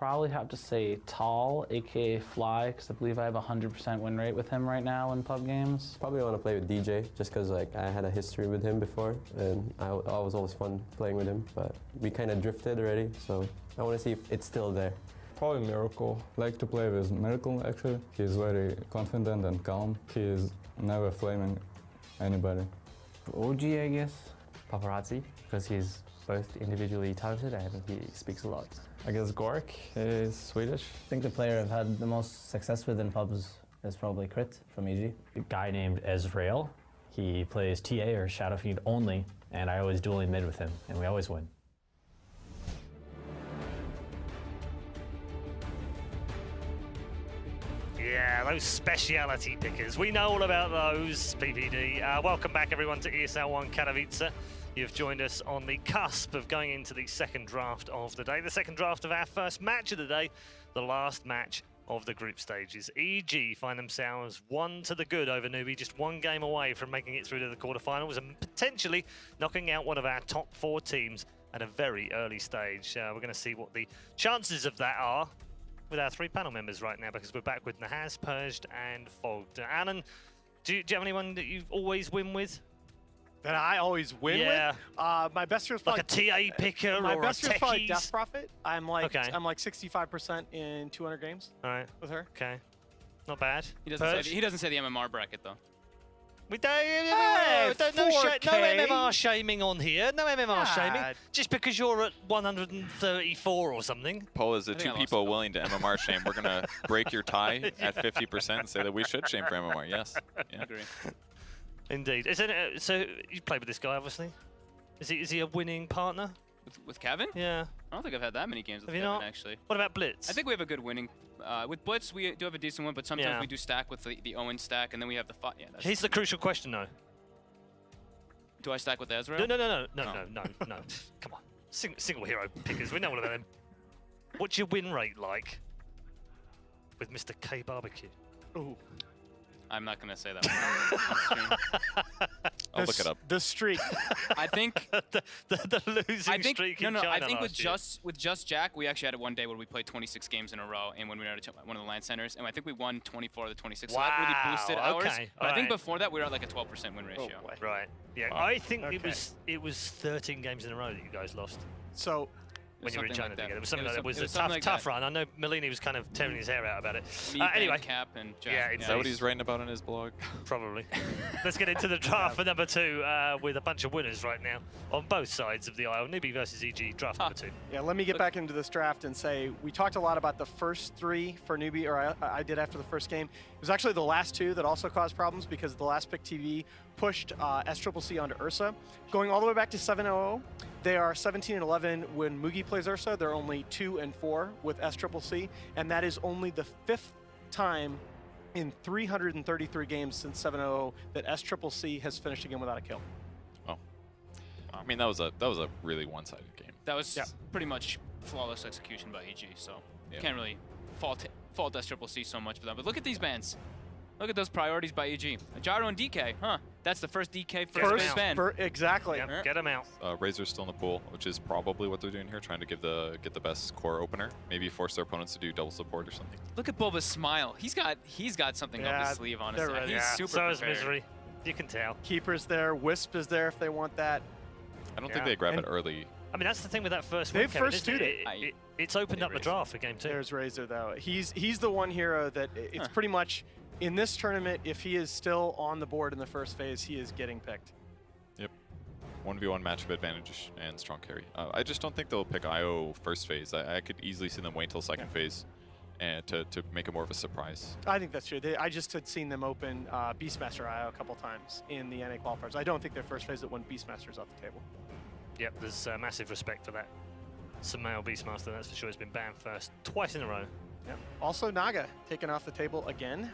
probably have to say Tall, aka Fly, because I believe I have a 100% win rate with him right now in pub games. Probably want to play with DJ, just because like I had a history with him before, and I was always fun playing with him. But we kind of drifted already, so I want to see if it's still there. Probably Miracle. Like to play with Miracle actually. He's very confident and calm. He is never flaming anybody. OG, I guess. Paparazzi, because he's both individually talented and he speaks a lot. I guess Gork is Swedish. I think the player I've had the most success with in pubs is probably Crit from EG. A guy named Ezreal. He plays TA or Shadow Fiend only, and I always dueling mid with him, and we always win. Yeah, those speciality pickers. We know all about those, PPD. Welcome back, everyone, to ESL One Katowice. You've joined us on the cusp of going into the second draft of the day. The second draft of our first match of the day, the last match of the group stages. EG find themselves 1 to the good over Newbee, just 1 game away from making it through to the quarterfinals and potentially knocking out one of our top 4 teams at a very early stage. We're going to see what the chances of that are with our 3 panel members right now, because we're back with Nahaz, Purged, and Fogged. Alan, do you have anyone that you always win with? That I always win with? My best year is like a TA picker my or best a year is probably techies? Death Prophet. I'm like 65% in 200 games. All right, with her. Okay, not bad. He doesn't say the MMR bracket though. We don't, Hey, no 4K. MMR shaming on here. No MMR shaming. Just because you're at 134 or something. Paul, is it 2 people willing to MMR shame? We're going to break your tie at 50% and say that we should shame for MMR. Yes. Yeah. I agree. Indeed. So you played with this guy, obviously. Is he a winning partner? With Kevin? Yeah. I don't think I've had that many games with Have you Kevin, not? actually. What about Blitz? I think we have a good winning. With Blitz, we do have a decent one, but sometimes we do stack with the Owen stack, and then we have the fight. Yeah, here's the crucial question, though. Do I stack with Ezra? No. Come on. Single hero pickers. We know all about them. What's your win rate like with Mr. K Barbecue? Ooh. I'm not going to say that one. I'll look it up. The streak. I think the losing streak in China I think with last year. just Jack, we actually had it one day where we played 26 games in a row, and when we were at one of the LAN centers, and I think we won 24 of the 26. Wow. So that really boosted ours. Okay. But I think before that we were at like a 12% win ratio. Oh, right. Yeah. Wow. I think it was 13 games in a row that you guys lost. So when you were in China together. It was something like that. It was a tough run. I know Melini was kind of tearing his hair out about it. Anyway. Cap and Jack. Yeah, is that what he's writing about in his blog? Probably. Let's get into the draft for number 2 with a bunch of winners right now on both sides of the aisle. Newbee versus EG, draft number 2. Yeah, let me get back into this draft and say we talked a lot about the first 3 for Newbee, or I did after the first game. It was actually the last 2 that also caused problems because the last pick TV pushed SCCC onto Ursa. Going all the way back to 7-0, they are 17-11 when Mugi plays Ursa. They're only 2-4 with SCCC, and that is only the 5th time in 333 games since 7-0 that SCCC has finished a game without a kill. Oh, I mean that was a really one-sided game. That was pretty much flawless execution by EG, so can't really fault SCCC so much for that. But look at these bans. Look at those priorities by EG. Gyro and DK, huh? That's the first DK first ban. Exactly. Yep, get him out. Razor's still in the pool, which is probably what they're doing here, trying to get the best core opener. Maybe force their opponents to do double support or something. Look at Boba's smile. He's got something up his sleeve, honestly. He's super so prepared. is Misery. You can tell. Keeper's there. Wisp is there if they want that. I don't think they grab it early. I mean, that's the thing with that first They've first it. It's opened up the draft for game 2. There's Razor, though. He's the one hero that it's pretty much, in this tournament, if he is still on the board in the first phase, he is getting picked. Yep. 1v1 matchup advantage and strong carry. I just don't think they'll pick IO first phase. I could easily see them wait till second phase and to make it more of a surprise. I think that's true. I just had seen them open Beastmaster IO a couple times in the NA qualifiers. I don't think their first phase that won Beastmaster's off the table. Yep, there's massive respect for that. Sumail Beastmaster, that's for sure, has been banned first twice in a row. Yep. Also, Naga taken off the table again.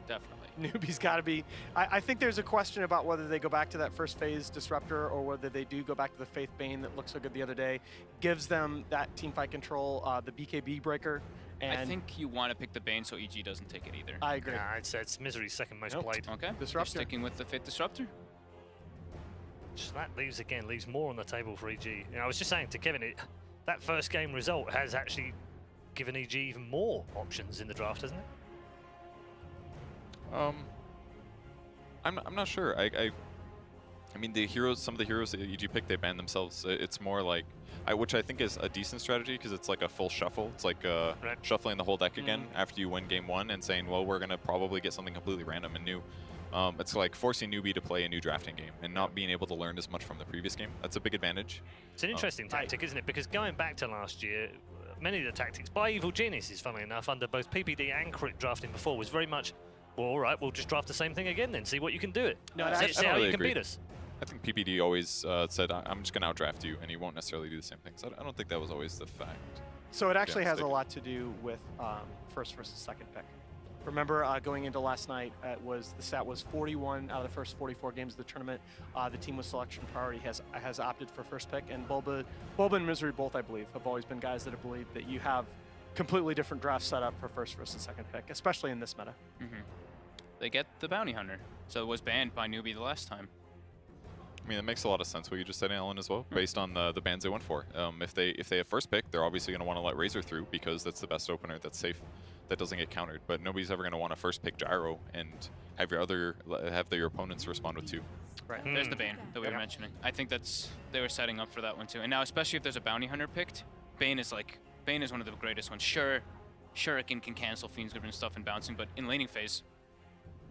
Definitely. Newbee's got to be. I think there's a question about whether they go back to that first phase Disruptor or whether they do go back to the Faith Bane that looked so good the other day. Gives them that teamfight control, the BKB breaker. And I think you want to pick the Bane so EG doesn't take it either. I agree. Nah, I'd say it's Misery's second most played. Okay. Disruptor. You're sticking with the Faith Disruptor? So that leaves more on the table for EG. You know, I was just saying to Kevin, that first game result has actually given EG even more options in the draft, hasn't it? I'm not sure. I mean, the heroes, some of the heroes that EG picked, they banned themselves. It's more like, which I think is a decent strategy because it's like a full shuffle. It's like shuffling the whole deck again after you win game 1 and saying, well, we're gonna probably get something completely random and new. It's like forcing Newbee to play a new drafting game and not being able to learn as much from the previous game. That's a big advantage. It's an interesting tactic, isn't it? Because going back to last year, many of the tactics by Evil Geniuses, funnily enough, under both PPD and Crit drafting before, was very much, well, all right, we'll just draft the same thing again then, see what you can do it. No, see how you can beat us. I think PPD always said, I'm just going to outdraft you, and he won't necessarily do the same things. I don't think that was always the fact. So it actually has a lot to do with first versus second pick. Remember, going into last night, the stat was 41 out of the first 44 games of the tournament. The team with selection priority has opted for first pick, and Bulba and Misery both, I believe, have always been guys that have believed that you have completely different draft setup for first versus second pick, especially in this meta. They get the Bounty Hunter, so it was banned by Newbee the last time. I mean, it makes a lot of sense what you just said, Alan, as well, based on the bans they went for. If they have first pick, they're obviously going to want to let Razor through because that's the best opener that's safe, that doesn't get countered. But nobody's ever going to want to first pick Gyro and have your opponents respond with 2. Right, there's the Bane that we were mentioning. I think they were setting up for that one too. And now, especially if there's a Bounty Hunter picked, Bane is one of the greatest ones. Sure, Shuriken can cancel Fiend's Grip and stuff in bouncing, but in laning phase,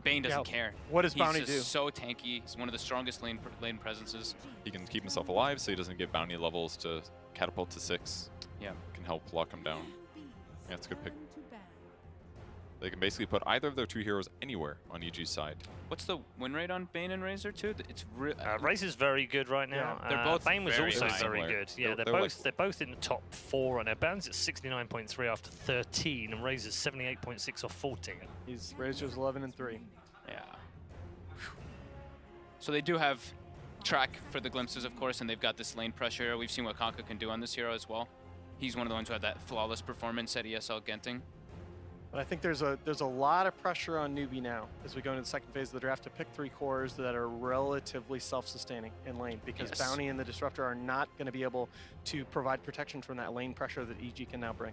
Bane doesn't care. What does Bounty do? He's just so tanky. He's one of the strongest lane presences. He can keep himself alive, so he doesn't get bounty levels to catapult to 6. Yeah. Can help lock him down. Yeah, it's a good pick. They can basically put either of their 2 heroes anywhere on EG's side. What's the win rate on Bane and Razor too? It's Razor's very good right now. They're both Bane was also high. very good. Yeah, they're both in the top 4 right now. Bane's at 69.3 after 13, and Razor's 78.6 off 14. Razor's 11-3. Yeah. So they do have track for the glimpses, of course, and they've got this lane pressure. We've seen what Kanka can do on this hero as well. He's one of the ones who had that flawless performance at ESL Genting. But I think there's a lot of pressure on Newbee now as we go into the second phase of the draft to pick 3 cores that are relatively self-sustaining in lane, because Bounty and the Disruptor are not going to be able to provide protection from that lane pressure that EG can now bring.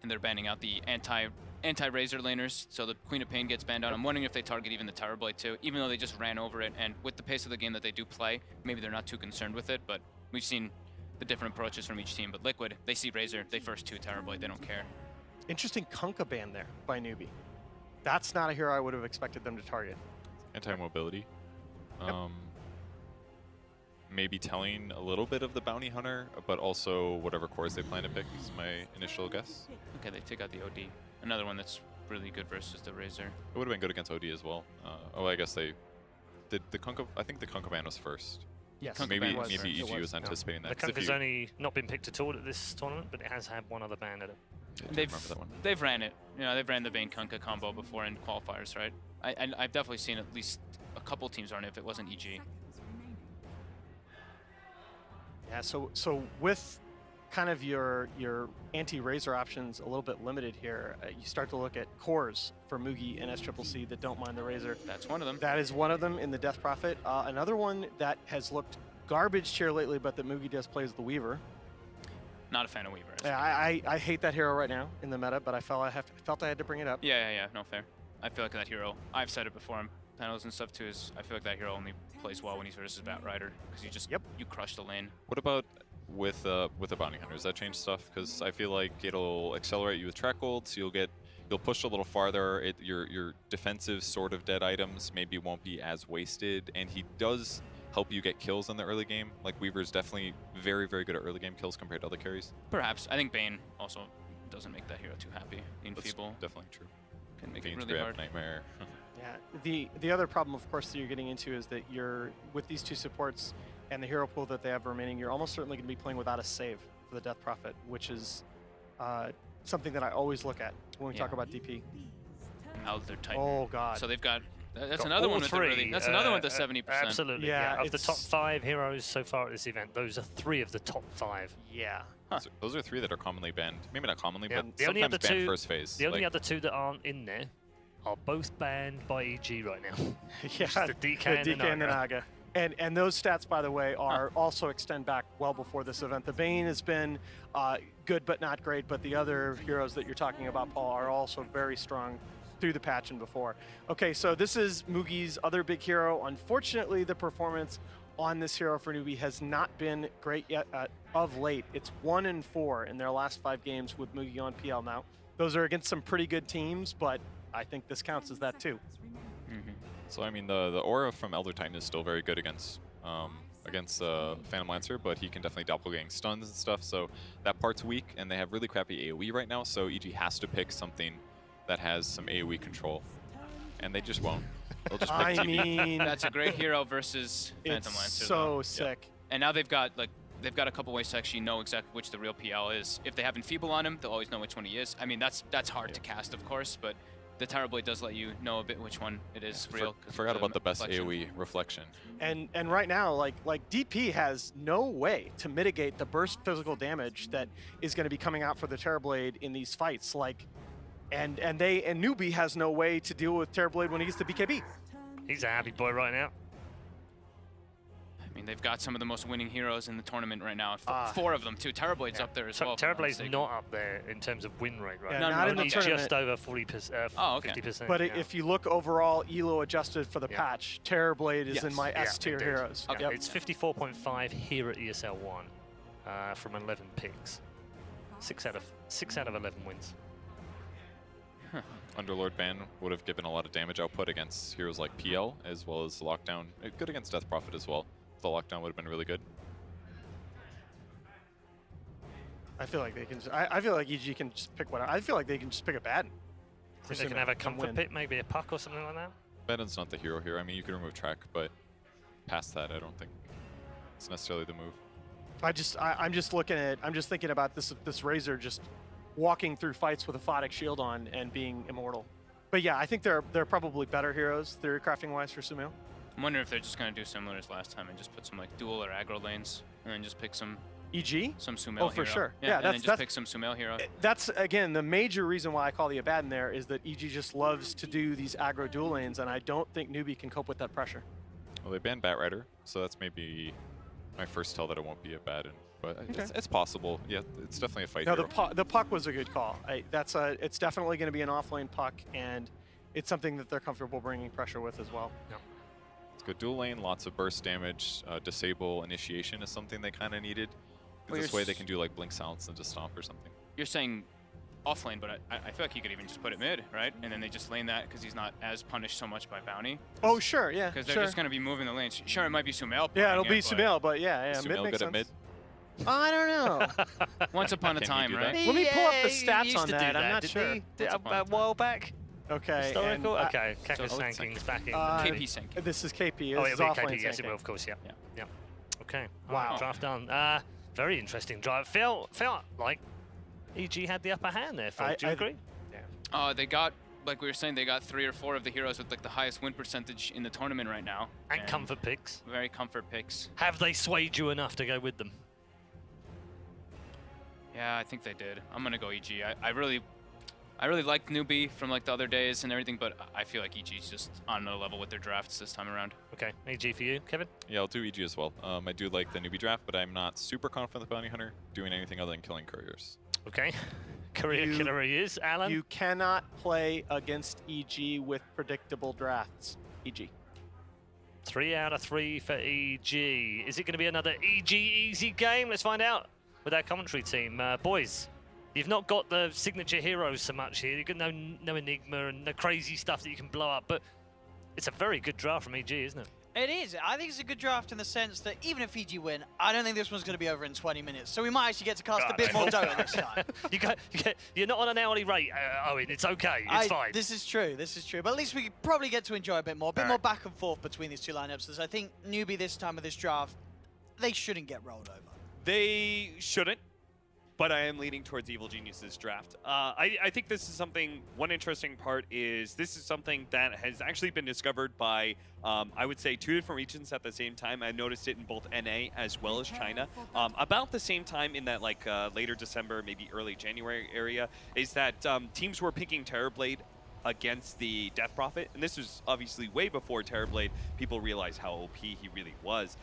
And they're banning out the anti-Razor laners, so the Queen of Pain gets banned out. I'm wondering if they target even the Tower Blade too, even though they just ran over it, and with the pace of the game that they do play, maybe they're not too concerned with it, but we've seen the different approaches from each team. But Liquid, they see Razor, they first 2 Tower Blade, they don't care. Interesting Kunkka ban there by Newbee. That's not a hero I would have expected them to target. Anti-mobility. Maybe telling a little bit of the Bounty Hunter, but also whatever cores they plan to pick is my initial guess. Okay, they take out the OD. Another one that's really good versus the Razor. It would have been good against OD as well. I guess they did the Kunkka. I think the Kunkka ban was first. Yes, so maybe EG was anticipating that. The Kunkka's only not been picked at all at this tournament, but it has had one other ban at it. They've ran it. You know, they've ran the Bane Kunkka combo before in qualifiers, right? I've definitely seen at least a couple teams run it if it wasn't EG. Yeah, so with kind of your anti-Razor options a little bit limited here, you start to look at cores for Mugi and SCCC that don't mind the Razor. That's one of them. That is one of them in the Death Prophet. Another one that has looked garbage chair lately, but that Mugi does play is the Weaver. Not a fan of Weaver. Yeah, I hate that hero right now in the meta, but I felt I had to bring it up. Yeah, no, fair. I feel like that hero, I've said it before on panels and stuff too, is I feel like that hero only plays well when he's versus Batrider, because you just, you crush the lane. What about with the Bounty Hunter? Does that change stuff? Because I feel like it'll accelerate you with track golds, you'll push a little farther, your defensive sort of dead items maybe won't be as wasted, and he does help you get kills in the early game. Like Weaver's definitely very, very good at early game kills compared to other carries. Perhaps. I think Bane also doesn't make that hero too happy. Enfeeble. That's definitely true. Can make Fiend's it really Grip, hard. Nightmare. Yeah, the other problem, of course, that you're getting into is that you're, with these 2 supports and the hero pool that they have remaining, you're almost certainly going to be playing without a save for the Death Prophet, which is something that I always look at when we talk about DP. How they're tight. Oh, God. So they've got... That's another one with that's another one with the 70%. Absolutely. Yeah. Of the top 5 heroes so far at this event, those are 3 of the top 5. Yeah. Huh. Those are 3 that are commonly banned. Maybe not commonly, Yeah, but the only sometimes other banned 2, first phase. The only other 2 that aren't in there are both banned by EG right now. Yeah, the DK and the Naga. And those stats, by the way, are also extend back well before this event. The Bane has been good but not great, but the other heroes that you're talking about, Paul, are also very strong through the patch and before. Okay, so this is Mugi's other big hero. Unfortunately, the performance on this hero for Newbee has not been great yet of late. It's 1-4 in their last 5 games with Mugi on PL now. Those are against some pretty good teams, but I think this counts as that too. So I mean, the aura from Elder Titan is still very good against Phantom Lancer, but he can definitely doppelgang stuns and stuff. So that part's weak, and they have really crappy AoE right now. So EG has to pick something that has some AoE control, and they just won't. They'll just pick I TB. mean, That's a great hero versus Phantom Lancer. it's so sick. And now they've got a couple ways to actually know exactly which the real PL is. If they have Enfeeble on him, they'll always know which one he is. I mean, that's hard to cast, of course, but the Terrorblade does let you know a bit which one it is real. Forgot about the best AoE reflection. And right now, like DP has no way to mitigate the burst physical damage that is going to be coming out for the Terrorblade in these fights. And Newbee has no way to deal with Terrorblade when he gets to BKB. He's a happy boy right now. I mean, they've got some of the most winning heroes in the tournament right now. 4 of them, too. Terrorblade's up there as well. Terrorblade's not up there in terms of win rate right Yeah, now. not in the Only tournament. just over 40%, Oh, okay. 50%. But yeah. if you look overall, ELO adjusted for the patch, Terrorblade is in my Yeah, S tier indeed. heroes. Yeah, Yep. it's 54.5 here at ESL One from 11 picks. 6 out of 11 wins. Underlord ban would have given a lot of damage output against heroes like PL, as well as Lockdown. Good against Death Prophet as well. The Lockdown would have been really good. I feel like they can. I feel like EG can just pick whatever. I feel like they can just pick a bad. Think they can have a comfort pick, maybe a puck or something like that? Baden's not the hero here. I mean, you can remove track, but past that, I don't think it's necessarily the move. I'm just thinking about this Razor just walking through fights with a Photic shield on and being immortal. But yeah, I think they're probably better heroes theory crafting wise for Sumail. I'm wondering if they're just going to do similar as last time and just put some like dual or aggro lanes and then just pick some EG? Some Sumail Oh, for hero. sure. Yeah, Yeah, and then just pick some Sumail hero. That's, again, the major reason why I call the Abaddon there is that EG just loves to do these aggro dual lanes, and I don't think Newbee can cope with that pressure. Well, they banned Batrider, so that's maybe my first tell that it won't be Abaddon. But it's possible. Yeah, it's definitely a fight No, hero. the puck was a good call. It's definitely going to be an off-lane puck, and it's something that they're comfortable bringing pressure with as well. Yeah. It's good dual lane, lots of burst damage. Disable initiation is something they kind of needed. Well, This way they can do like blink silence and just stomp or something. You're saying off lane, but I feel like you could even just put it mid, right? And then they just lane that because he's not as punished so much by bounty. Oh, sure, yeah. Because they're just going to be moving the lanes. Sure, it might be Sumail. Yeah, it'll playing be it, but Sumail, but yeah, Sumail mid makes good sense. at mid? I don't know. Once upon a Can you time, do right? that? Let me pull up the He stats used on to do that. I'm not didn't sure. he? Once upon a A time. while back? Okay. Historical? and, Okay, Kaka so let's Sanking's back in. KP Sank. This is KP. Oh, This it'll is be offlane KP, yes, it syncing. will, of course, yeah. Yeah. Yeah. Okay. Wow. Draft done. Very interesting drive. Felt like EG had the upper hand there, Phil. Do you agree? They got, like we were saying, they got 3 or 4 of the heroes with like the highest win percentage in the tournament right now. And comfort picks. Very comfort picks. Have they swayed you enough to go with them? Yeah, I think they did. I'm gonna go EG. I really liked Newbee from like the other days and everything, but I feel like EG's just on another level with their drafts this time around. Okay, EG for you, Kevin? Yeah, I'll do EG as well. I do like the newbie draft, but I'm not super confident with Bounty Hunter doing anything other than killing couriers. Okay. Career killer he is. Alan? You cannot play against EG with predictable drafts. EG. 3 out of 3 for EG. Is it going to be another EG easy game? Let's find out with our commentary team. Boys, you've not got the signature heroes so much here. You've got no Enigma and no crazy stuff that you can blow up, but it's a very good draft from EG, isn't it? It is. I think it's a good draft in the sense that even if EG win, I don't think this one's going to be over in 20 minutes. So we might actually get to cast a bit more Dota this time. You're not on an hourly rate, Owen. It's okay. It's fine. This is true. This is true. But at least we could probably get to enjoy a bit more back and forth between these two lineups. As I think Newbee this time with this draft, they shouldn't get rolled over. They shouldn't, but I am leaning towards Evil Genius's draft. I think this is something, one interesting part is this is something that has actually been discovered by, I would say, 2 different regions at the same time. I noticed it in both NA as well as China. About the same time in that later December, maybe early January area, is that teams were picking Terrorblade against the Death Prophet, and this was obviously way before Terrorblade people realized how OP he really was.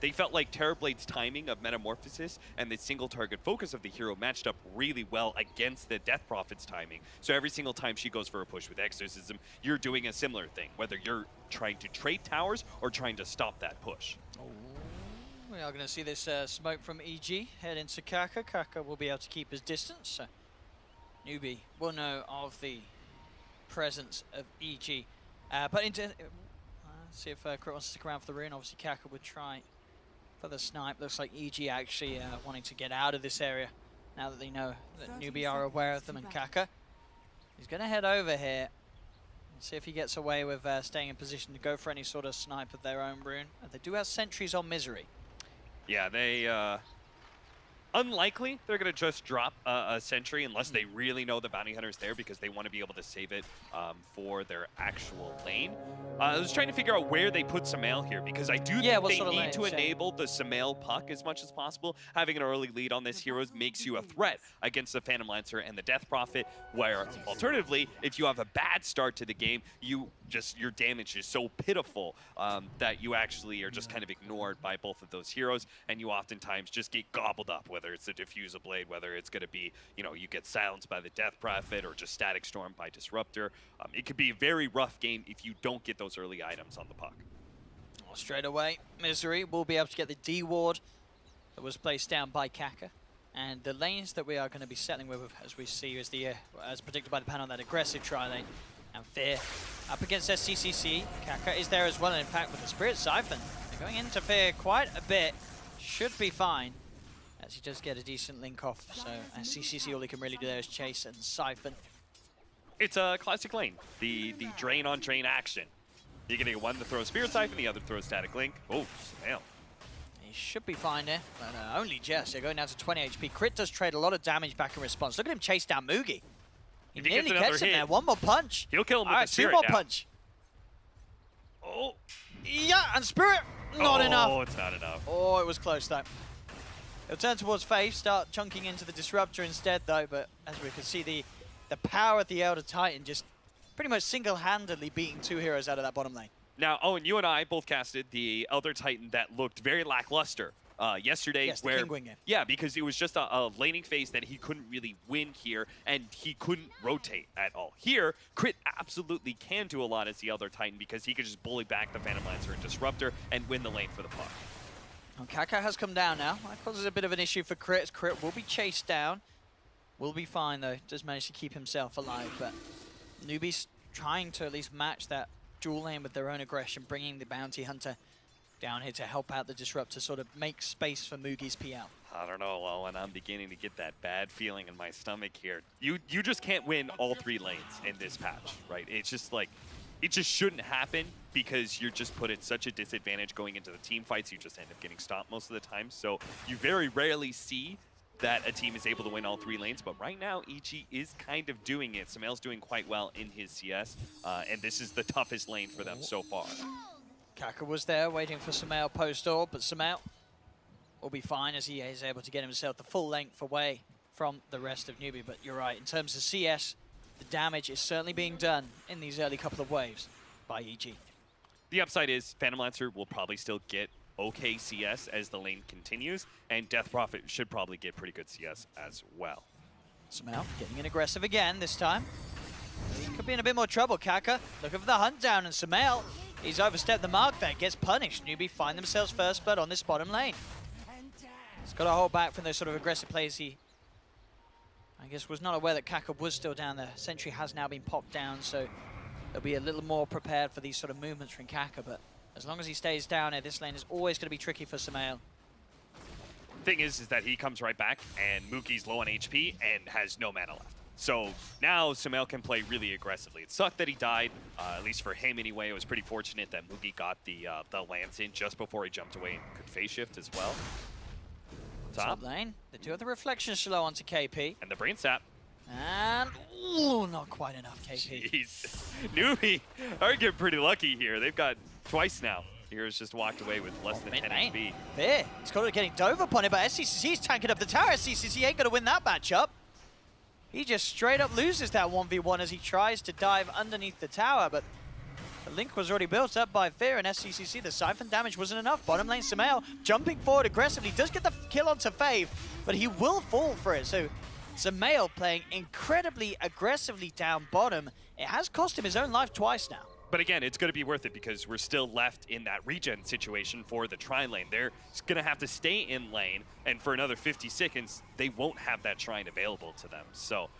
They felt like Terrorblade's timing of Metamorphosis and the single target focus of the hero matched up really well against the Death Prophet's timing. So every single time she goes for a push with Exorcism, you're doing a similar thing, whether you're trying to trade towers or trying to stop that push. We are going to see this smoke from EG head into Kaka. Kaka will be able to keep his distance. Newbee will know of the presence of EG. But into see if Crit wants to stick around for the rune. Obviously, Kaka would try for the snipe. Looks like EG actually wanting to get out of this area now that they know that Newbee are aware of them. And Kaka, he's going to head over here and see if he gets away with staying in position to go for any sort of snipe of their own rune. They do have sentries on Misery. Yeah, they unlikely they're going to just drop a sentry unless they really know the bounty hunter's there, because they want to be able to save it for their actual lane. I was trying to figure out where they put Sumail here, because I do think they need to enable the Sumail puck as much as possible. Having an early lead on this hero makes you a threat against the Phantom Lancer and the Death Prophet, where alternatively, if you have a bad start to the game, your damage is so pitiful that you actually are just kind of ignored by both of those heroes, and you oftentimes just get gobbled up, whether it's the Diffuser Blade, whether it's going to be, you get silenced by the Death Prophet or just Static Storm by Disruptor. It could be a very rough game if you don't get those early items on the puck. Well, straight away, Misery will be able to get the D ward that was placed down by Kaka. And the lanes that we are going to be settling with, as we see, is the, as predicted by the panel, that aggressive tri-lane. And Fear up against SCCC. Kaka is there as well, and in fact with the Spirit Siphon, they're going into Fear quite a bit. Should be fine, as he does get a decent link off. So SCCC, all he can really do there is chase and siphon. It's a classic lane, the drain on drain action. You're getting one to throw a Spirit Siphon, the other throws Static Link. Oh, Sumail. He should be fine there, but only just. They're going down to 20 HP. Crit does trade a lot of damage back in response. Look at him chase down Mugi. He nearly gets him there. One more punch. He'll kill him with the Spirit two more now. punch. Oh, yeah, and Spirit, not enough. Oh, it's not enough. Oh, it was close though. He'll turn towards Faith, start chunking into the Disruptor instead though, but as we can see, the power of the Elder Titan just pretty much single-handedly beating two heroes out of that bottom lane. Now, Owen, you and I both casted the Elder Titan that looked very lackluster yesterday. Yes, where, the Penguin game. Yeah, because it was just a laning phase that he couldn't really win here, and he couldn't rotate at all. Here, Crit absolutely can do a lot as the Elder Titan, because he could just bully back the Phantom Lancer and Disruptor and win the lane for the puck. Well, Kaka has come down now. That causes a bit of an issue for Crit. Crit will be chased down. Will be fine though. Does manage to keep himself alive, but Newbee's trying to at least match that dual lane with their own aggression, bringing the Bounty Hunter down here to help out the Disruptor, sort of make space for Mugi's PL. I don't know, Owen. I'm beginning to get that bad feeling in my stomach here. You just can't win all three lanes in this patch, right? It's just like, it just shouldn't happen, because you're just put at such a disadvantage going into the team fights. You just end up getting stopped most of the time. So you very rarely see that a team is able to win all three lanes, but right now EG is kind of doing it. Sumail's doing quite well in his CS, and this is the toughest lane for them so far. Kaka was there waiting for Sumail post-orb, but Sumail will be fine as he is able to get himself the full length away from the rest of Newbee. But you're right, in terms of CS, the damage is certainly being done in these early couple of waves by EG. The upside is Phantom Lancer will probably still get okay CS as the lane continues, and Death Prophet should probably get pretty good CS as well. Sumail getting in aggressive again this time. He could be in a bit more trouble. Kaka looking for the hunt down, and Sumail, he's overstepped the mark there, gets punished. Newbee find themselves first blood on this bottom lane. He's got to hold back from those sort of aggressive plays. He, I guess, was not aware that Kaka was still down there. Sentry has now been popped down, so they'll be a little more prepared for these sort of movements from Kaka, but as long as he stays down here, this lane is always going to be tricky for Sumail. Thing is that he comes right back, and Mookie's low on HP and has no mana left. So now Sumail can play really aggressively. It sucked that he died, at least for him anyway. It was pretty fortunate that Mookie got the lance in just before he jumped away and could phase shift as well. Top lane, they do have the reflection slow onto KP. And the brain sap. And, ooh, not quite enough, KP. Jeez. Newbee are getting pretty lucky here. They've got twice now. Heroes just walked away with less than 10 HP. There, he's got it getting dove upon it, but SCCC's tanking up the tower. SCCC ain't going to win that matchup. He just straight up loses that 1v1 as he tries to dive underneath the tower, but the link was already built up by Fear and SCCC. The Siphon damage wasn't enough. Bottom lane, Sumail jumping forward aggressively, does get the kill onto Fave, but he will fall for it. So Sumail playing incredibly aggressively down bottom. It has cost him his own life twice now. But again, it's going to be worth it because we're still left in that regen situation for the Shrine lane. They're going to have to stay in lane, and for another 50 seconds, they won't have that Shrine available to them. So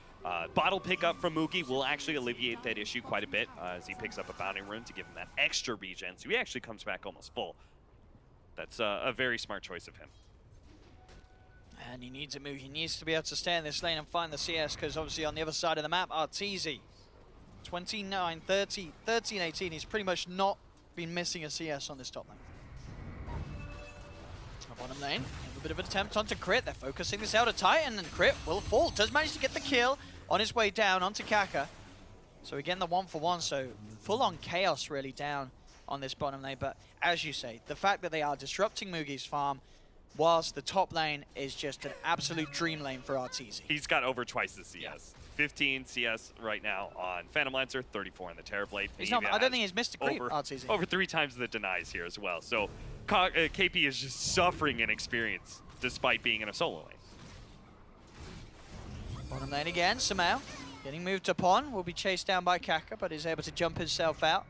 bottle pickup from Mookie will actually alleviate that issue quite a bit as he picks up a Bounding Rune to give him that extra regen. So he actually comes back almost full. That's a very smart choice of him. And he needs a move. He needs to be able to stay in this lane and find the CS, because obviously on the other side of the map, Arteezy, 29, 30, 13, 18. He's pretty much not been missing a CS on this top lane. Bottom lane, a bit of an attempt onto Crit. They're focusing this out of Titan, and Crit will fall. Does manage to get the kill on his way down onto Kaka. So again, the 1-for-1, so full-on chaos really down on this bottom lane. But as you say, the fact that they are disrupting Mugi's farm, whilst the top lane is just an absolute dream lane for Arteezy. He's got over twice the CS. 15 CS right now on Phantom Lancer, 34 on the Terrorblade. I don't think he's missed a creep, Arteezy. Over 3 times the denies here as well. So KP is just suffering in experience despite being in a solo lane. Bottom lane again, Sumail getting moved upon, will be chased down by Kaka, but is able to jump himself out.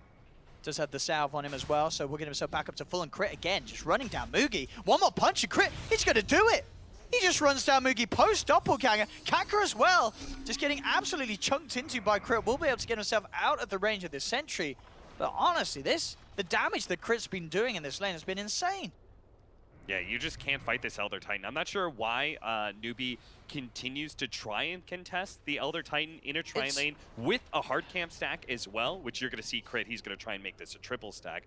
Does have the salve on him as well, so we'll get himself back up to full, and Crit again, just running down Mugi. One more punch and Crit, he's gonna do it! He just runs down Mugi post doppelganger. Kaka as well, just getting absolutely chunked into by Crit. Will be able to get himself out of the range of this sentry. But honestly, the damage that Crit's been doing in this lane has been insane. Yeah, you just can't fight this Elder Titan. I'm not sure why Newbee continues to try and contest the Elder Titan in a Shrine lane with a hard camp stack as well, which you're going to see Crit. He's going to try and make this a triple stack.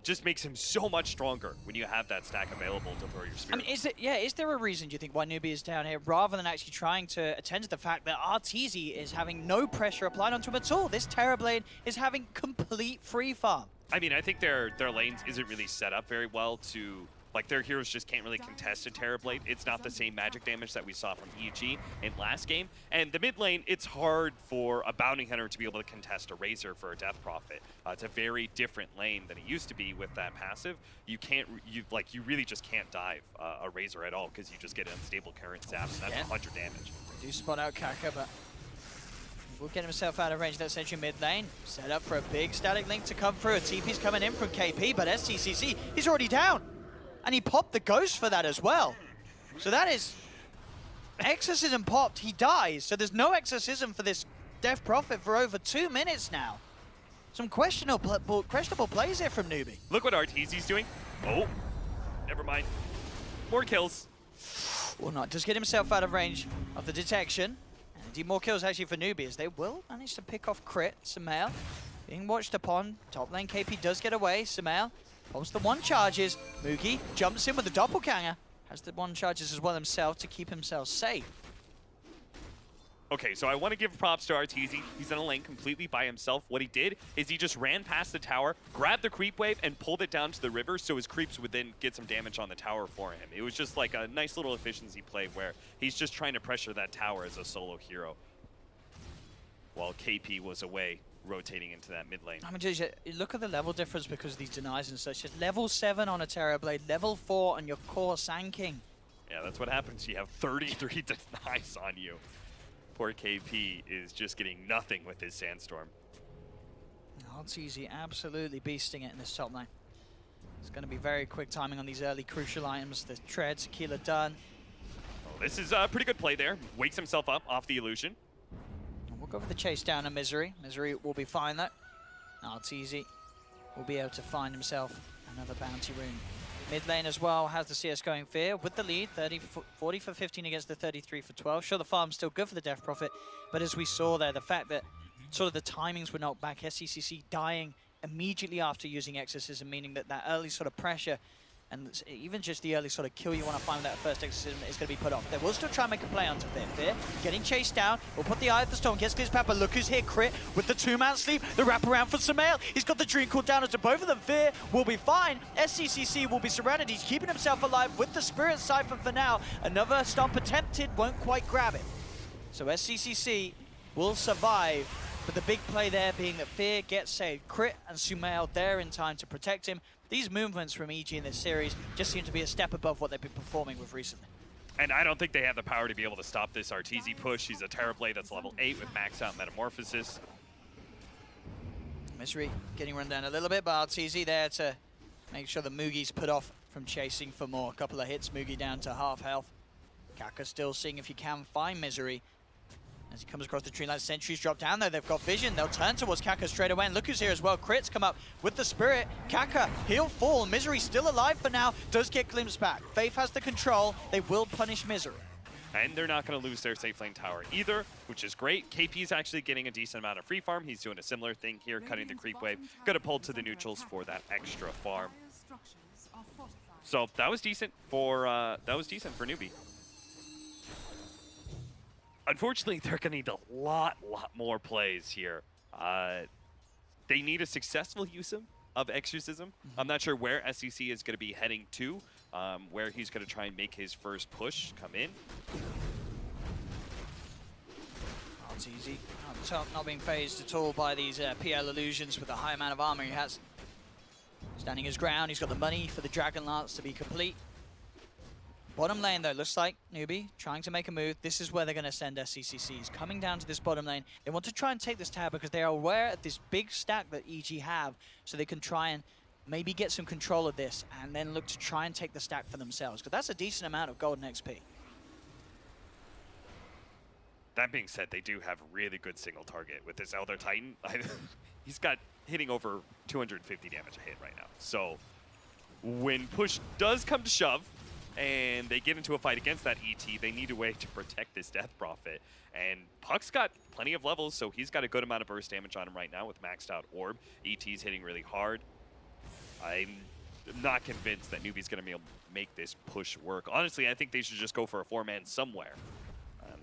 Just makes him so much stronger when you have that stack available to throw your spirit. I mean, is there a reason, do you think, why Newbee is down here, rather than actually trying to attend to the fact that Arteezy is having no pressure applied onto him at all? This Terrorblade is having complete free farm. I mean, I think their lanes isn't really set up very well to... Like, their heroes just can't really contest a Terrorblade. It's not the same magic damage that we saw from EG in last game. And the mid lane, it's hard for a Bounty Hunter to be able to contest a Razor for a Death Prophet. It's a very different lane than it used to be with that passive. You really just can't dive a Razor at all because you just get an unstable current zap, and that's 100 damage. They do spot out Kaka, but will get himself out of range. That sentry mid lane. Set up for a big static link to come through. A TP's coming in from KP, but SCCC, he's already down. And he popped the ghost for that as well. So that is... Exorcism popped, he dies. So there's no exorcism for this Death Prophet for over 2 minutes now. Some questionable plays here from Newbee. Look what Arteezy's doing. Oh, never mind. More kills. Or not, does get himself out of range of the detection. And indeed more kills actually for Newbee, as they will manage to pick off Crit. Sumail being watched upon. Top lane KP does get away. Sumail pops the 1 charges. Mugi jumps in with the doppelganger. Has the 1 charges as well himself to keep himself safe. Okay, so I want to give props to Arteezy. He's in a lane completely by himself. What he did is he just ran past the tower, grabbed the creep wave, and pulled it down to the river so his creeps would then get some damage on the tower for him. It was just like a nice little efficiency play where he's just trying to pressure that tower as a solo hero while KP was away, rotating into that mid lane. I mean, just look at the level difference because of these denies and such. Just level 7 on a Terrorblade, level 4 on your core Sand King. Yeah, that's what happens. You have 33 denies on you. Poor KP is just getting nothing with his Sandstorm. Arteezy absolutely beasting it in this top lane. It's going to be very quick timing on these early crucial items. The Tread, Tequila done. Oh, this is a pretty good play there. Wakes himself up off the illusion. We'll go for the chase down of Misery. Misery will be fine though. Arteezy will be able to find himself another bounty rune. Mid lane as well has the CS going Fear with the lead, 40 for 15 against the 33 for 12. Sure, the farm's still good for the Death Prophet, but as we saw there, the fact that sort of the timings were knocked back, SCCC dying immediately after using Exorcism, meaning that that early sort of pressure and even just the early sort of kill you want to find with that first Exorcism is going to be put off. They will still try and make a play onto Fear. Fear getting chased down. We'll put the Eye of the Storm, gets his pepper. Look who's here, Crit with the 2-man sleep. The wraparound for Sumail. He's got the Dream Call down onto both of them. Fear will be fine. SCCC will be surrounded. He's keeping himself alive with the Spirit Siphon for now. Another stomp attempted, won't quite grab it. So SCCC will survive, but the big play there being that Fear gets saved. Crit and Sumail there in time to protect him. These movements from EG in this series just seem to be a step above what they've been performing with recently. And I don't think they have the power to be able to stop this Arteezy push. He's a Terrorblade that's level 8 with maxed out Metamorphosis. Misery getting run down a little bit, but Arteezy there to make sure the Mugi's put off from chasing for more. A couple of hits, Mugi down to half health. Kaka still seeing if he can find Misery. As he comes across the tree line, sentries drop down though. They've got vision. They'll turn towards Kaka straight away. And look who's here as well. Crits come up with the Spirit. Kaka, he'll fall. Misery still alive for now. Does get glimpsed back. Faith has the control. They will punish Misery. And they're not going to lose their safe lane tower either, which is great. KP is actually getting a decent amount of free farm. He's doing a similar thing here, cutting the creep wave. Going to pull to the neutrals for that extra farm. So that was decent for Newbee. Unfortunately, they're going to need a lot more plays here. They need a successful use of Exorcism. I'm not sure where SCC is going to be heading to, where he's going to try and make his first push come in. Oh, it's easy. Up top, not being phased at all by these PL illusions with the high amount of armor he has. Standing his ground, he's got the money for the Dragon Lance to be complete. Bottom lane, though, looks like Newbee trying to make a move. This is where they're going to send SCCCs. Coming down to this bottom lane. They want to try and take this tower because they are aware of this big stack that EG have, so they can try and maybe get some control of this and then look to try and take the stack for themselves, because that's a decent amount of golden XP. That being said, they do have a really good single target with this Elder Titan. He's got hitting over 250 damage a hit right now. So when push does come to shove, and they get into a fight against that ET, they need a way to protect this Death Prophet. And Puck's got plenty of levels, so he's got a good amount of burst damage on him right now with maxed out Orb. ET's hitting really hard. I'm not convinced that Newbee's going to be able to make this push work. Honestly, I think they should just go for a 4-man somewhere.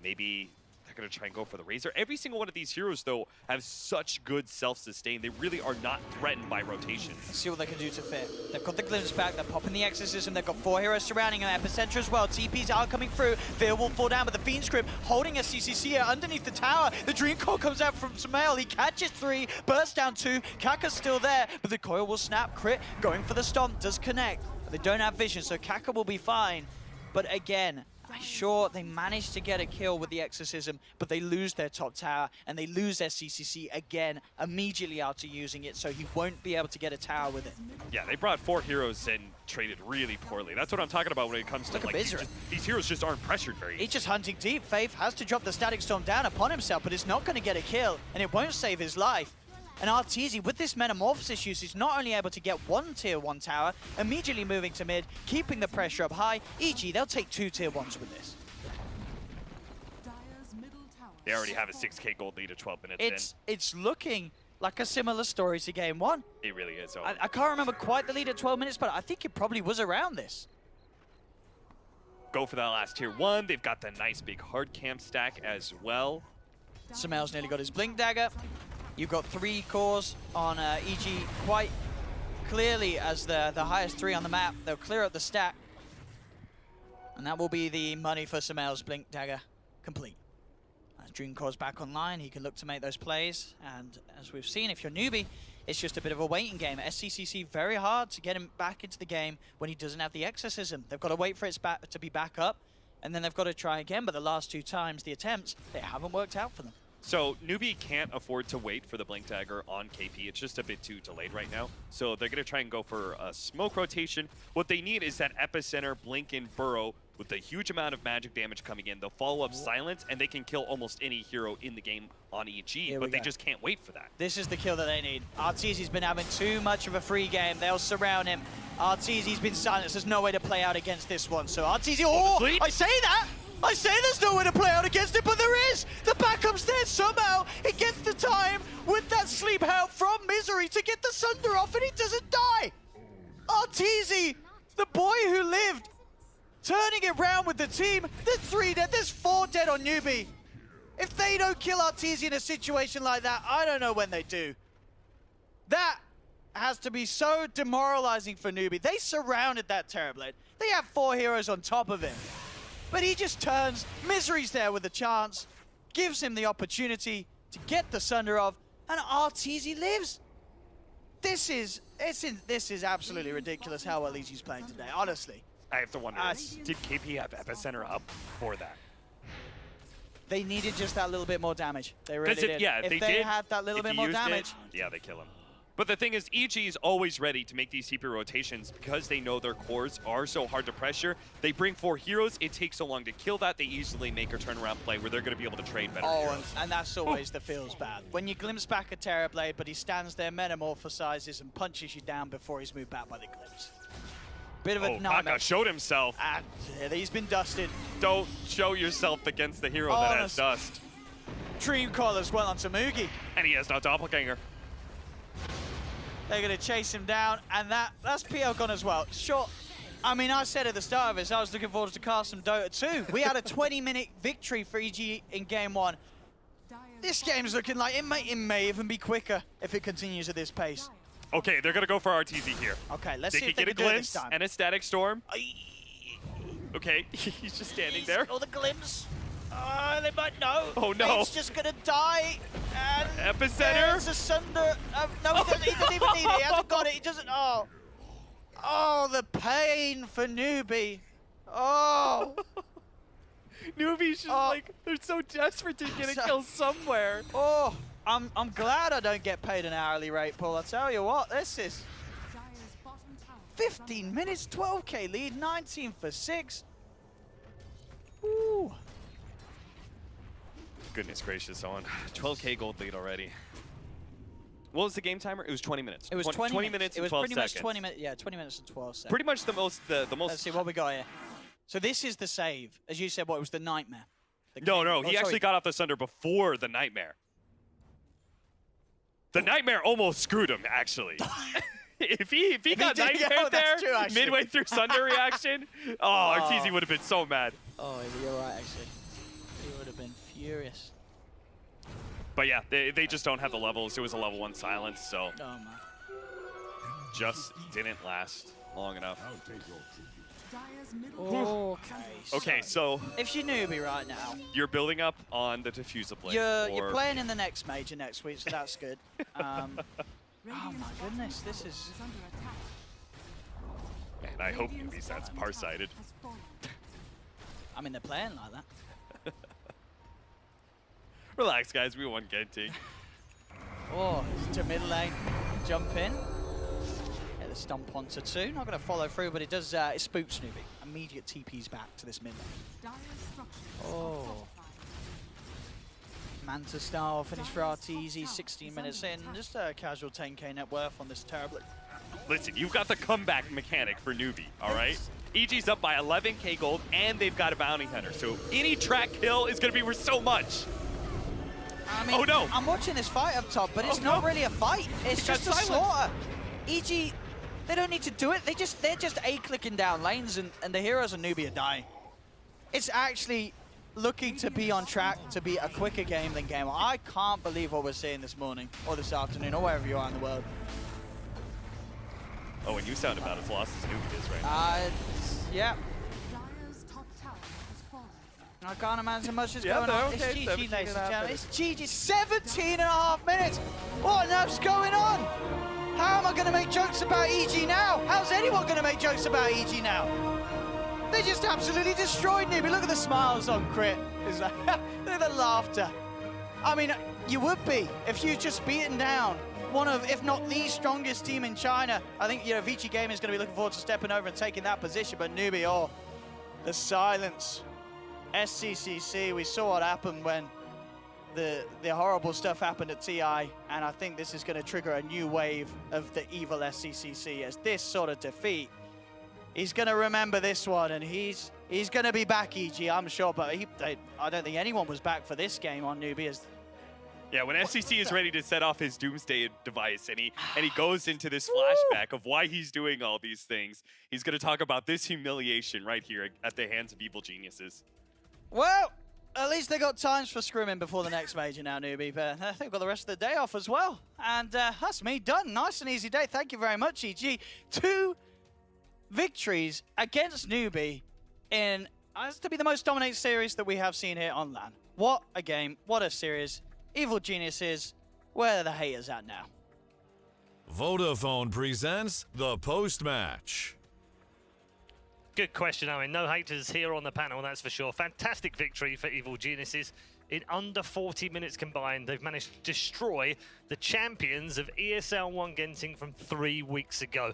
Maybe they're going to try and go for the Razor. Every single one of these heroes, though, have such good self-sustain. They really are not threatened by rotations. Let's see what they can do to Fear. They've got the glimpse back. They're popping the Exorcism. They've got 4 heroes surrounding them. Epicenter as well. TPs are coming through. Fear will fall down, but the Fiend Script holding a CCC underneath the tower. The Dream Core comes out from Sumail. He catches 3, bursts down 2. Kaka's still there, but the coil will snap. Crit going for the stomp. Does connect, but they don't have vision, so Kaka will be fine. But again, sure, they managed to get a kill with the Exorcism, but they lose their top tower, and they lose their CCC again immediately after using it, so he won't be able to get a tower with it. Yeah, they brought 4 heroes and traded really poorly. That's what I'm talking about when it comes to like these heroes just aren't pressured very easily. He's just hunting deep. Faith has to drop the Static Storm down upon himself, but it's not going to get a kill, and it won't save his life. And Arteezy, with this Metamorphosis use, is not only able to get 1 tier 1 tower, immediately moving to mid, keeping the pressure up high. EG, they'll take 2 tier 1s with this. They already have a 6k gold lead at 12 minutes in. It's looking like a similar story to Game 1. It really is. I can't remember quite the lead at 12 minutes, but I think it probably was around this. Go for that last tier 1. They've got the nice big hard camp stack as well. Sumail's nearly got his Blink Dagger. You've got 3 cores on EG quite clearly as the highest 3 on the map. They'll clear up the stack. And that will be the money for Sumail's Blink Dagger complete. As Dream Core's back online, he can look to make those plays. And as we've seen, if you're Newbee, it's just a bit of a waiting game. SCCC, very hard to get him back into the game when he doesn't have the Exorcism. They've got to wait for it to be back up, and then they've got to try again. But the last 2 times, the attempts, they haven't worked out for them. So Newbee can't afford to wait for the Blink Dagger on KP. It's just a bit too delayed right now. So they're going to try and go for a smoke rotation. What they need is that Epicenter, Blink, and Burrow with a huge amount of magic damage coming in. They'll follow up Silence, and they can kill almost any hero in the game on EG, but they just can't wait for that. This is the kill that they need. Arteezy's been having too much of a free game. They'll surround him. Arteezy's been silenced. There's no way to play out against this one. So Arteezy, I say that! I say there's no way to play out against it, but there is! The backup's there somehow! He gets the time with that sleep help from Misery to get the Sunder off, and he doesn't die! Arteezy, the boy who lived, turning it round with the team. There's 3 dead, there's 4 dead on Newbee. If they don't kill Arteezy in a situation like that, I don't know when they do. That has to be so demoralizing for Newbee. They surrounded that Terrorblade. They have 4 heroes on top of him. But he just turns. Misery's there with a chance. gives him the opportunity to get the Sunder off, and Arteezy lives. This is absolutely ridiculous how well EG's playing today, honestly. I have to wonder, did KP have Epicenter up for that? They needed just that little bit more damage. They really did. Yeah, if they they did. had that little bit more damage. Yeah, they kill him. But the thing is, EG is always ready to make these TP rotations because they know their cores are so hard to pressure. They bring 4 heroes. It takes so long to kill that. They easily make a turnaround play where they're going to be able to trade better heroes. And that's always the feels bad. When you glimpse back at Terrorblade, but he stands there, metamorphosizes, and punches you down before he's moved back by the glimpse. Bit of a nightmare. Kaka showed himself. And he's been dusted. Don't show yourself against the hero that has dust. Dream call as well onto Mugi. And he has no doppelganger. They're going to chase him down, and that's PL gone as well. Sure, I mean, I said at the start of this, I was looking forward to cast some Dota 2. We had a 20-minute victory for EG in Game 1. This game's looking like it may even be quicker if it continues at this pace. Okay, they're going to go for RTZ here. Okay, let's see if they get can a do it this glimpse time. and a static storm. Okay, he's just standing there. Oh, the glimpse. They might know. Oh, no. It's just going to die. And Epicenter. there's a Sunder. No, he doesn't even need it. He hasn't got it. He doesn't. Oh. Oh, the pain for Newbee. Oh. Newbee's just like, they're so desperate to get a kill somewhere. Oh, I'm glad I don't get paid an hourly rate, Paul. I tell you what, this is 15 minutes, 12k lead, 19 for 6. Ooh. Goodness gracious, Owen. 12k gold lead already. What was the game timer? It was 20 minutes. It was 20 minutes. and It was 12 pretty seconds. much 20 minutes. Yeah, 20 minutes and 12 seconds. Pretty much the most. Let's see what we got here. So this is the save. As you said, what was the nightmare? No, he actually got off the Sunder before the nightmare. The nightmare almost screwed him, actually. if he got nightmare there midway through Sunder reaction, Arteezy would have been so mad. Oh, you're right, actually. He would have been furious. But yeah, they just don't have the levels. It was a level 1 silence, so just didn't last long enough. Okay, so if you're Newbee right now, you're building up on the diffuser blade. You're playing in the next major next week, so that's good. Oh my goodness, this is. Man, I hope Newbee sounds farsighted. I mean, they're playing like that. Relax, guys. We won Genting. Oh, to mid lane, jump in. Get the stomp onto 2. Not going to follow through, but it does. It spooks Newbee. Immediate TPs back to this mid lane. Oh. Manta style finish for Arteezy. 16 minutes in. Just a casual 10k net worth on this terribly. Listen, you've got the comeback mechanic for Newbee, all right? EG's up by 11k gold, and they've got a bounty hunter. So any track kill is going to be worth so much. I mean, I'm watching this fight up top, but it's not really a fight. It's just a slaughter. EG, they don't need to do it. They're just A-clicking down lanes, and the heroes and Newbee are dying. It's actually looking to be on track to be a quicker game than Game 1. I can't believe what we're seeing this morning, or this afternoon, or wherever you are in the world. Oh, and you sound about as lost as Newbee is right now. Yeah. I can't imagine much is going on. It's GG, ladies and gentlemen. It's GG. 17.5 minutes. What on earth's going on? How am I going to make jokes about EG now? How's anyone going to make jokes about EG now? They just absolutely destroyed Newbee. Look at the smiles on Crit. It's like, look at the laughter. I mean, you would be if you just beaten down one of, if not the strongest team in China. I think, you know, Vici Gaming is going to be looking forward to stepping over and taking that position, but Newbee, oh, the silence. SCCC, we saw what happened when the horrible stuff happened at TI, and I think this is going to trigger a new wave of the evil SCCC as this sort of defeat. He's going to remember this one, and he's going to be back, EG, I'm sure, but I don't think anyone was back for this game on Newbee. Yeah, when SCC is ready to set off his doomsday device and he goes into this flashback of why he's doing all these things, he's going to talk about this humiliation right here at the hands of evil geniuses. Well, at least they got times for scrimming before the next major now, Newbee, but I think we've got the rest of the day off as well. And that's me done. Nice and easy day. Thank you very much, EG. 2 victories against Newbee in has to be the most dominated series that we have seen here on LAN. What a game. What a series. Evil Geniuses, where are the haters at now? Vodafone presents the post-match. Good question, Owen. No haters here on the panel, that's for sure. Fantastic victory for Evil Geniuses. In under 40 minutes combined, they've managed to destroy the champions of ESL One Genting from 3 weeks ago.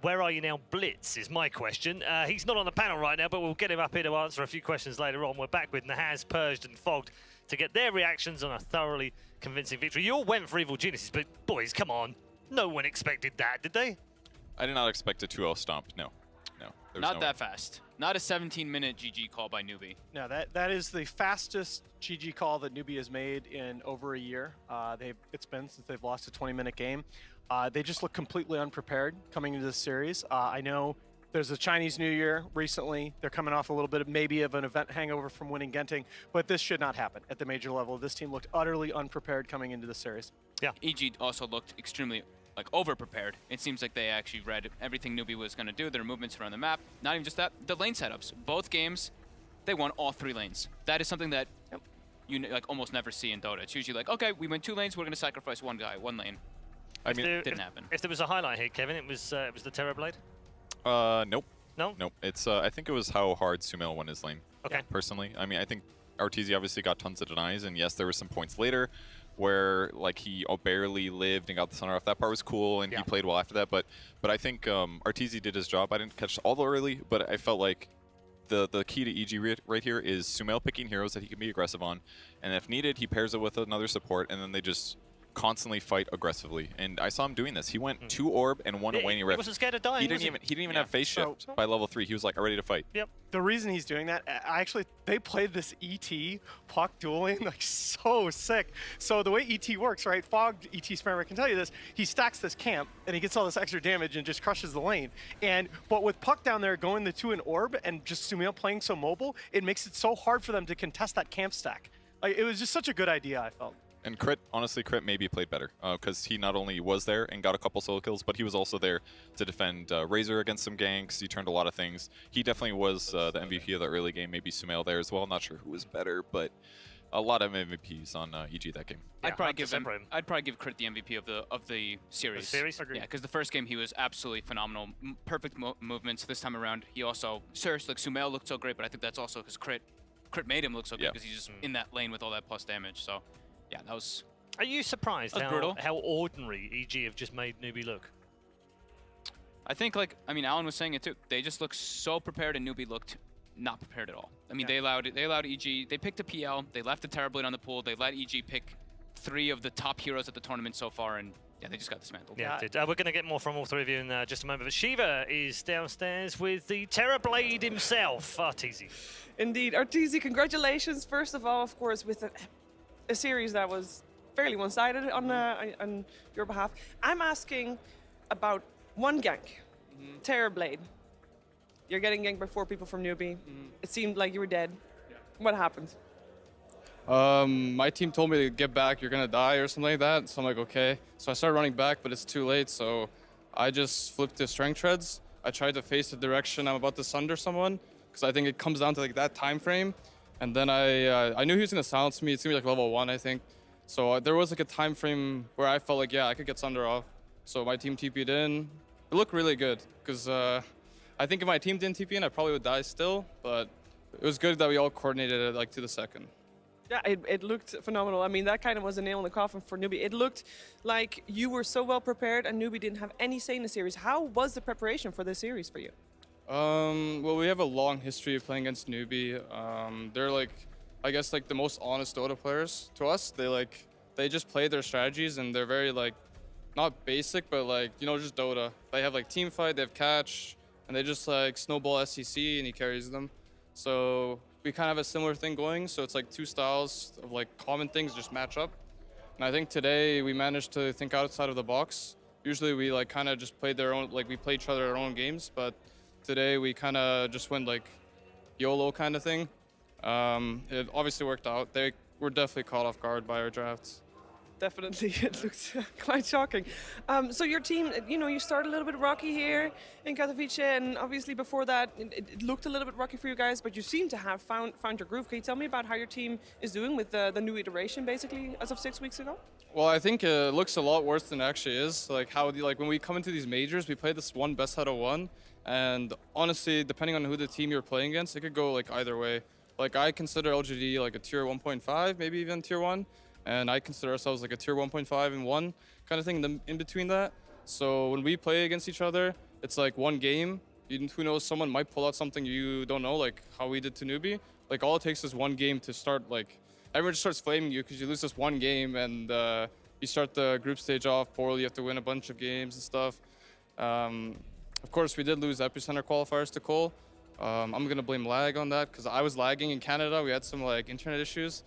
Where are you now, Blitz, is my question. He's not on the panel right now, but we'll get him up here to answer a few questions later on. We're back with Nahaz, Purged and Fogged to get their reactions on a thoroughly convincing victory. You all went for Evil Geniuses, but boys, come on. No one expected that, did they? I did not expect a 2-0 stomp, no. Not that fast. Not a 17-minute GG call by Newbee. No, that is the fastest GG call that Newbee has made in over a year. It's been since they've lost a 20-minute game. They just look completely unprepared coming into this series. I know there's a Chinese New Year recently. They're coming off a little bit of maybe of an event hangover from winning Genting, but this should not happen at the major level. This team looked utterly unprepared coming into the series. Yeah. EG also looked extremely over-prepared. It seems like they actually read everything Newbee was going to do, their movements around the map. Not even just that, the lane setups. Both games, they won all 3 lanes. That is something that you almost never see in Dota. It's usually like, okay, we win 2 lanes, we're going to sacrifice 1 guy, 1 lane. I mean, it didn't happen. If there was a highlight here, Kevin, it was the Terrorblade? Nope. No? Nope. It's, I think it was how hard Sumail won his lane. Okay. Personally. I mean, I think Arteezy obviously got tons of denies, and yes, there were some points later where he barely lived and got the Sunner off. That part was cool, and he played well after that. But I think Arteezy did his job. I didn't catch all the early, but I felt like the key to EG right here is Sumail picking heroes that he can be aggressive on, and if needed, he pairs it with another support, and then they just constantly fight aggressivally. And I saw him doing this. He went 2 orb and 1 Awakening Rift. He wasn't scared of dying. He didn't even have face shift by level 3. He was ready to fight. Yep. The reason he's doing that, they played this ET puck dueling so sick. So the way ET works, right? Fogged ET Spammer can tell you this. He stacks this camp and he gets all this extra damage and just crushes the lane. But with puck down there going the 2 in orb and just Sumail playing so mobile, it makes it so hard for them to contest that camp stack. It was just such a good idea, I felt. And Crit, honestly, Crit maybe played better because he not only was there and got a couple solo kills, but he was also there to defend Razor against some ganks. He turned a lot of things. He definitely was the MVP of the early game, maybe Sumail there as well. Not sure who was better, but a lot of MVPs on EG that game. Yeah, I'd probably give Crit the MVP of the series. The series? Yeah, because the first game he was absolutely phenomenal. Perfect movements. This time around, he also, Sumail looked so great, but I think that's also because Crit made him look so good because he's just in that lane with all that plus damage. So. Yeah, that was... Are you surprised how ordinary EG have just made Newbee look? I think, Alan was saying it too. They just looked so prepared, and Newbee looked not prepared at all. I mean, they allowed EG... They picked a PL, they left the Terrorblade on the pool, they let EG pick 3 of the top heroes at the tournament so far, and yeah, they just got dismantled. Yeah, we're going to get more from all 3 of you in just a moment. But Shiva is downstairs with the Terrorblade himself, Arteezy. Indeed. Arteezy, congratulations, first of all, of course, with a series that was fairly one-sided on your behalf. I'm asking about one gank, Terrorblade. You're getting ganked by 4 people from Newbee. It seemed like you were dead. Yeah. What happened? My team told me to get back, you're gonna die or something like that. So I'm like, okay. So I started running back, but it's too late. So I just flipped to strength treads. I tried to face the direction I'm about to sunder someone, because I think it comes down to that time frame. And then I knew he was gonna silence me. It's gonna be level 1, I think. So there was a time frame where I felt like, yeah, I could get Sunder off. So my team TP'd in. It looked really good, because I think if my team didn't TP in, I probably would die still. But it was good that we all coordinated it to the second. Yeah, it looked phenomenal. I mean, that kind of was a nail in the coffin for Newbee. It looked like you were so well prepared and Newbee didn't have any say in the series. How was the preparation for this series for you? Well, we have a long history of playing against Newbee. They're I guess the most honest Dota players to us. They just play their strategies and they're very not basic, but just Dota. They have team fight, they have catch, and they just snowball SEC and he carries them. So we kind of have a similar thing going. So it's 2 styles of common things just match up. And I think today we managed to think outside of the box. Usually we kind of just played their own, we play each other our own games, but today we kind of just went YOLO kind of thing. It obviously worked out. They were definitely caught off guard by our drafts. definitely. It looks quite shocking. So your team, you started a little bit rocky here in Katowice, and obviously before that, it looked a little bit rocky for you guys, but you seem to have found your groove. Can you tell me about how your team is doing with the new iteration, basically, as of 6 weeks ago? Well, I think it looks a lot worse than it actually is. Like when we come into these majors, we play this one best out of one, and honestly, depending on who the team you're playing against, it could go like either way. Like I consider LGD like a tier 1.5, maybe even tier 1, and I consider ourselves like a tier 1.5 and 1 kind of thing in between that. So when we play against each other, it's like one game. Who knows, someone might pull out something you don't know, like how we did to Newbee. Like all it takes is one game to start, like everyone just starts flaming you because you lose this one game, and you start the group stage off poorly. You have to win a bunch of games and stuff. Of course, we did lose Epicenter qualifiers to Cole. I'm gonna blame lag on that because I was lagging in Canada. We had some like internet issues.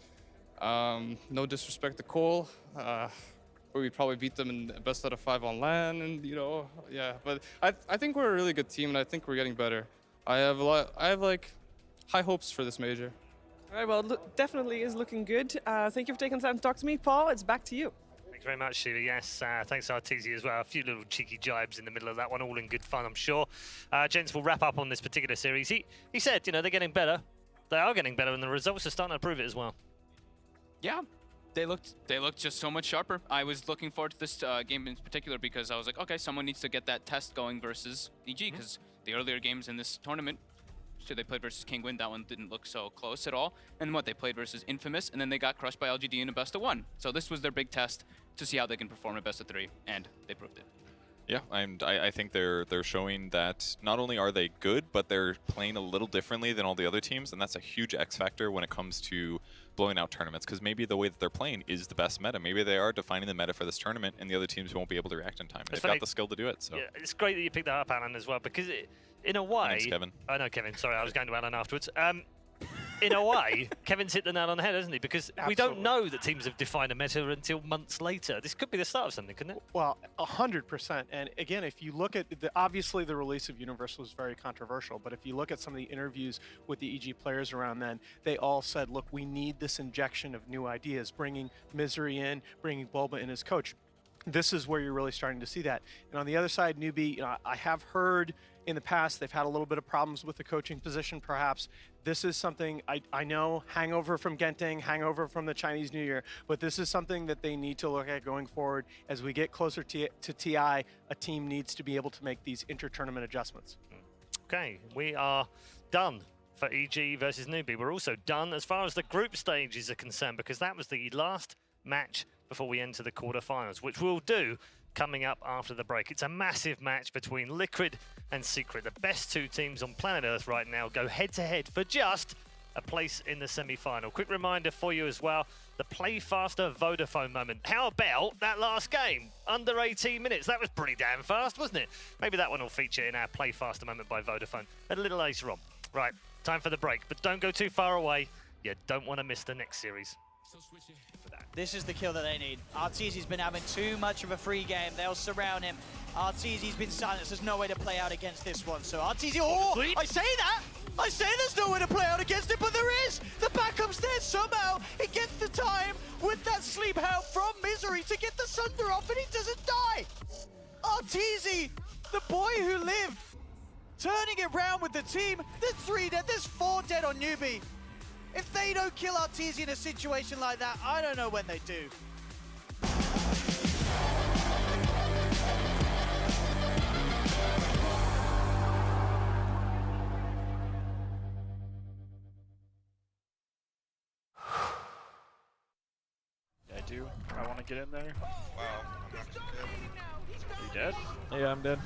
No disrespect to Cole, but we probably beat them in best out of 5 on LAN, and yeah. But I think we're a really good team, and I think we're getting better. I have like high hopes for this major. All right, well, definitely is looking good. Thank you for taking the time to talk to me, Paul. It's back to you. Thanks very much, Sheila. Yes, thanks to Arteezy as well. A few little cheeky jibes in the middle of that one, all in good fun, I'm sure. Gents, we'll wrap up on this particular series. He said, they're getting better. They are getting better, and the results are starting to prove it as well. Yeah, they looked just so much sharper. I was looking forward to this game in particular because I was like, okay, someone needs to get that test going versus EG, because the earlier games in this tournament, so they played versus Kingwin, that one didn't look so close at all. And they played versus Infamous, and then they got crushed by LGD in a best of 1. So this was their big test to see how they can perform at best of 3, and they proved it. Yeah, I think they're showing that not only are they good, but they're playing a little differently than all the other teams, and that's a huge X factor when it comes to blowing out tournaments, because maybe the way that they're playing is the best meta. Maybe they are defining the meta for this tournament, and the other teams won't be able to react in time. They've got the skill to do it. So yeah, it's great that you picked that up, Alan, as well, because in a way... My name's Kevin. I know, Kevin. Sorry, I was going to Alan afterwards. In a way, Kevin's hit the nail on the head, hasn't he? Because we don't know that teams have defined a meta until months later. This could be the start of something, couldn't it? Well, 100%. And again, if you look at obviously the release of Universal was very controversial, but if you look at some of the interviews with the EG players around then, they all said, look, we need this injection of new ideas, bringing Misery in, bringing Bulba in as coach. This is where you're really starting to see that. And on the other side, Newbee, I have heard in the past they've had a little bit of problems with the coaching position, perhaps. This is something, I know, hangover from Genting, hangover from the Chinese New Year, but this is something that they need to look at going forward. As we get closer to TI, a team needs to be able to make these inter-tournament adjustments. Okay, we are done for EG versus Newbee. We're also done as far as the group stages are concerned, because that was the last match before we enter the quarterfinals, which we'll do coming up after the break. It's a massive match between Liquid and Secret. The best 2 teams on planet Earth right now go head-to-head for just a place in the semi-final. Quick reminder for you as well, the Play Faster Vodafone moment. How about that last game? Under 18 minutes. That was pretty damn fast, wasn't it? Maybe that one will feature in our Play Faster moment by Vodafone a little later on. Right, time for the break, but don't go too far away. You don't want to miss the next series. This is the kill that they need. Arteezy's been having too much of a free game. They'll surround him. Arteezy's been silenced. There's no way to play out against this one. So Arteezy, I say that! I say there's no way to play out against it, but there is! The backup's there somehow. He gets the time with that sleep help from Misery to get the Sunder off, and he doesn't die! Arteezy, the boy who lived, turning it around with the team. There's 3 dead, there's 4 dead on Newbee. If they don't kill Arteezy in a situation like that, I don't know when they do. I do. I want to get in there. Wow, I'm not dead. Are you dead? Yeah, I'm dead.